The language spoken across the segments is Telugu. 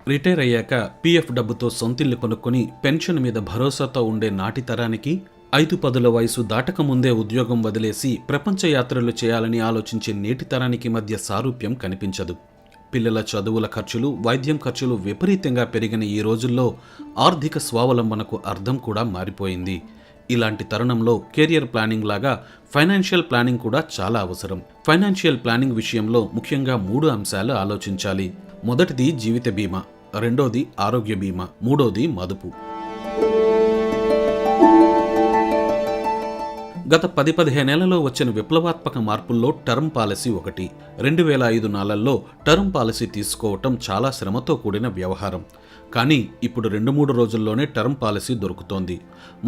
రిటైర్ అయ్యాక పీఎఫ్ డబ్బుతో సొంతిల్లు కొనుక్కొని పెన్షన్ మీద భరోసాతో ఉండే నాటి తరానికి 5-10 వయసు దాటకముందే ఉద్యోగం వదిలేసి ప్రపంచ యాత్రలు చేయాలని ఆలోచించే నేటి తరానికి మధ్య సారూప్యం కనిపించదు. పిల్లల చదువుల ఖర్చులు, వైద్యం ఖర్చులు విపరీతంగా పెరిగిన ఈ రోజుల్లో ఆర్థిక స్వావలంబనకు అర్థం కూడా మారిపోయింది. ఇలాంటి తరుణంలో కెరియర్ ప్లానింగ్ లాగా ఫైనాన్షియల్ ప్లానింగ్ కూడా చాలా అవసరం. ఫైనాన్షియల్ ప్లానింగ్ విషయంలో ముఖ్యంగా 3 అంశాలు ఆలోచించాలి. మొదటిది జీవిత బీమా, రెండోది ఆరోగ్య బీమా, మూడోది మదుపు. గత 10-15 ఏళ్లలో వచ్చిన విప్లవాత్మక మార్పుల్లో టర్మ్ పాలసీ ఒకటి. 2005 నాళ్లలో టర్మ్ పాలసీ తీసుకోవటం చాలా శ్రమతో కూడిన వ్యవహారం. కానీ ఇప్పుడు 2-3 రోజుల్లోనే టర్మ్ పాలసీ దొరుకుతోంది.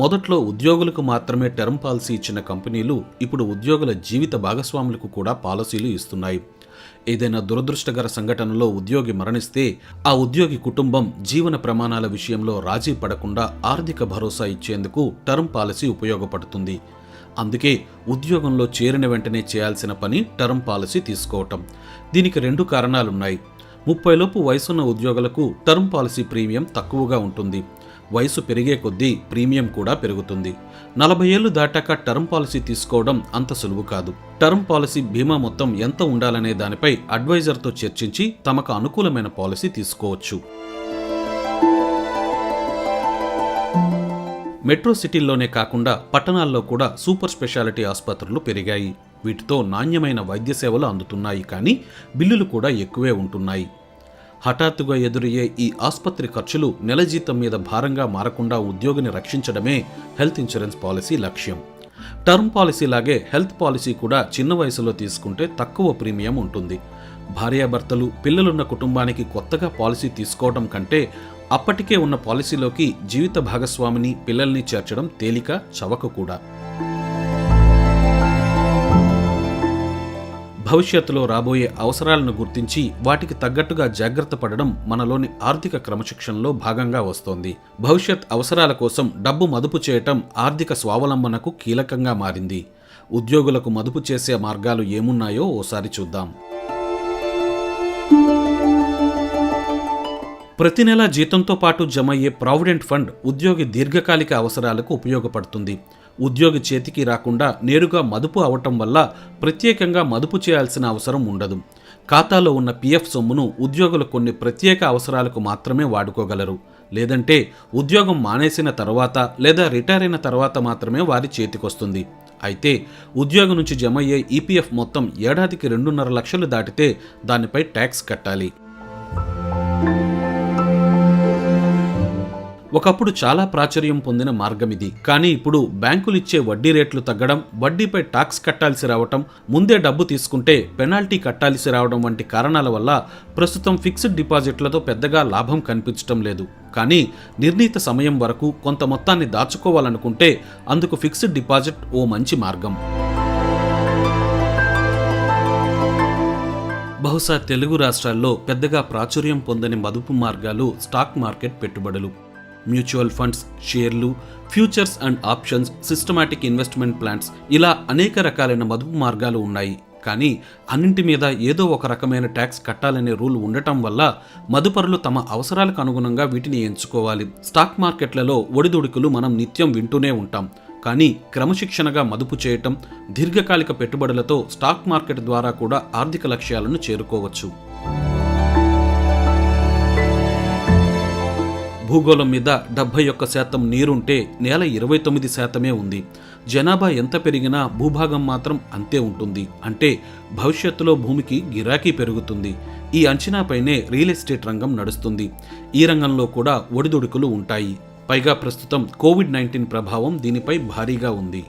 మొదట్లో ఉద్యోగులకు మాత్రమే టర్మ్ పాలసీ ఇచ్చిన కంపెనీలు ఇప్పుడు ఉద్యోగుల జీవిత భాగస్వాములకు కూడా పాలసీలు ఇస్తున్నాయి. ఏదైనా దురదృష్టకర సంఘటనలో ఉద్యోగి మరణిస్తే ఆ ఉద్యోగి కుటుంబం జీవన ప్రమాణాల విషయంలో రాజీ పడకుండా ఆర్థిక భరోసా ఇచ్చేందుకు టర్మ్ పాలసీ ఉపయోగపడుతుంది. అందుకే ఉద్యోగంలో చేరిన వెంటనే చేయాల్సిన పని టర్మ్ పాలసీ తీసుకోవటం. దీనికి 2 కారణాలున్నాయి. 30 లోపు వయసున్న ఉద్యోగులకు టర్మ్ పాలసీ ప్రీమియం తక్కువగా ఉంటుంది. వయసు పెరిగే కొద్దీ ప్రీమియం కూడా పెరుగుతుంది. 40 ఏళ్లు దాటాక టర్మ్ పాలసీ తీసుకోవడం అంత సులువు కాదు. టర్మ్ పాలసీ బీమా మొత్తం ఎంత ఉండాలనే దానిపై అడ్వైజర్తో చర్చించి తమకు అనుకూలమైన పాలసీ తీసుకోవచ్చు. మెట్రో సిటీల్లోనే కాకుండా పట్టణాల్లో కూడా సూపర్ స్పెషాలిటీ ఆసుపత్రులు పెరిగాయి. వీటితో నాణ్యమైన వైద్య సేవలు అందుతున్నాయి. కానీ బిల్లులు కూడా ఎక్కువే ఉంటున్నాయి. హఠాత్తుగా ఎదురయ్యే ఈ ఆసుపత్రి ఖర్చులు నెల జీతం మీద భారంగా మారకుండా ఉద్యోగిని రక్షించడమే హెల్త్ ఇన్సూరెన్స్ పాలసీ లక్ష్యం. టర్మ్ పాలసీ లాగే హెల్త్ పాలసీ కూడా చిన్న వయసులో తీసుకుంటే తక్కువ ప్రీమియం ఉంటుంది. భార్యాభర్తలు, పిల్లలున్న కుటుంబానికి కొత్తగా పాలసీ తీసుకోవడం కంటే అప్పటికే ఉన్న పాలసీలోకి జీవిత భాగస్వామిని, పిల్లల్ని చేర్చడం తేలిక, చవక కూడా. భవిష్యత్తులో రాబోయే అవసరాలను గుర్తించి వాటికి తగ్గట్టుగా జాగ్రత్త పడడం మనలోని ఆర్థిక క్రమశిక్షణలో భాగంగా వస్తోంది. భవిష్యత్ అవసరాల కోసం డబ్బు మదుపు చేయటం ఆర్థిక స్వావలంబనకు కీలకంగా మారింది. ఉద్యోగులకు మదుపు చేసే మార్గాలు ఏమున్నాయో ఓసారి చూద్దాం. ప్రతి నెల జీతంతో పాటు జమయ్యే ప్రావిడెంట్ ఫండ్ ఉద్యోగి దీర్ఘకాలిక అవసరాలకు ఉపయోగపడుతుంది. ఉద్యోగి చేతికి రాకుండా నేరుగా మదుపు అవటం వల్ల ప్రత్యేకంగా మదుపు చేయాల్సిన అవసరం ఉండదు. ఖాతాలో ఉన్న పీఎఫ్ సొమ్మును ఉద్యోగులు కొన్ని ప్రత్యేక అవసరాలకు మాత్రమే వాడుకోగలరు. లేదంటే ఉద్యోగం మానేసిన తర్వాత లేదా రిటైర్ అయిన తర్వాత మాత్రమే వారి చేతికొస్తుంది. అయితే ఉద్యోగం నుంచి జమయ్యే ఈపీఎఫ్ మొత్తం ఏడాదికి 2.5 లక్షలు దాటితే దానిపై ట్యాక్స్ కట్టాలి. ఒకప్పుడు చాలా ప్రాచుర్యం పొందిన మార్గం ఇది. కానీ ఇప్పుడు బ్యాంకులు ఇచ్చే వడ్డీ రేట్లు తగ్గడం, వడ్డీపై టాక్స్ కట్టాల్సి రావటం, ముందే డబ్బు తీసుకుంటే పెనాల్టీ కట్టాల్సి రావడం వంటి కారణాల వల్ల ప్రస్తుతం ఫిక్స్డ్ డిపాజిట్లతో పెద్దగా లాభం కనిపించడం లేదు. కానీ నిర్ణీత సమయం వరకు కొంత మొత్తాన్ని దాచుకోవాలనుకుంటే అందుకు ఫిక్స్డ్ డిపాజిట్ ఓ మంచి మార్గం. బహుశా తెలుగు రాష్ట్రాల్లో పెద్దగా ప్రాచుర్యం పొందని మదుపు మార్గాలు స్టాక్ మార్కెట్ పెట్టుబడులు, మ్యూచువల్ ఫండ్స్, షేర్లు, futures and options, systematic investment plans, ఇలా అనేక రకాలైన మదుపు మార్గాలు ఉన్నాయి. కానీ అన్నింటి మీద ఏదో ఒక రకమైన ట్యాక్స్ కట్టాలనే రూల్ ఉండటం వల్ల మదుపరులు తమ అవసరాలకు అనుగుణంగా వీటిని ఎంచుకోవాలి. స్టాక్ మార్కెట్లలో ఒడిదుడుకులు మనం నిత్యం వింటూనే ఉంటాం. కానీ క్రమశిక్షణగా మదుపు చేయటం, దీర్ఘకాలిక పెట్టుబడులతో స్టాక్ మార్కెట్ ద్వారా కూడా ఆర్థిక లక్ష్యాలను చేరుకోవచ్చు. భూగోళం మీద 71% నీరుంటే నేల 29% ఉంది. జనాభా ఎంత పెరిగినా భూభాగం మాత్రం అంతే ఉంటుంది. అంటే భవిష్యత్తులో భూమికి గిరాకీ పెరుగుతుంది. ఈ అంచనాపైనే రియల్ ఎస్టేట్ రంగం నడుస్తుంది. ఈ రంగంలో కూడా ఒడిదుడుకులు ఉంటాయి. పైగా ప్రస్తుతం కోవిడ్-19 ప్రభావం దీనిపై భారీగా ఉంది.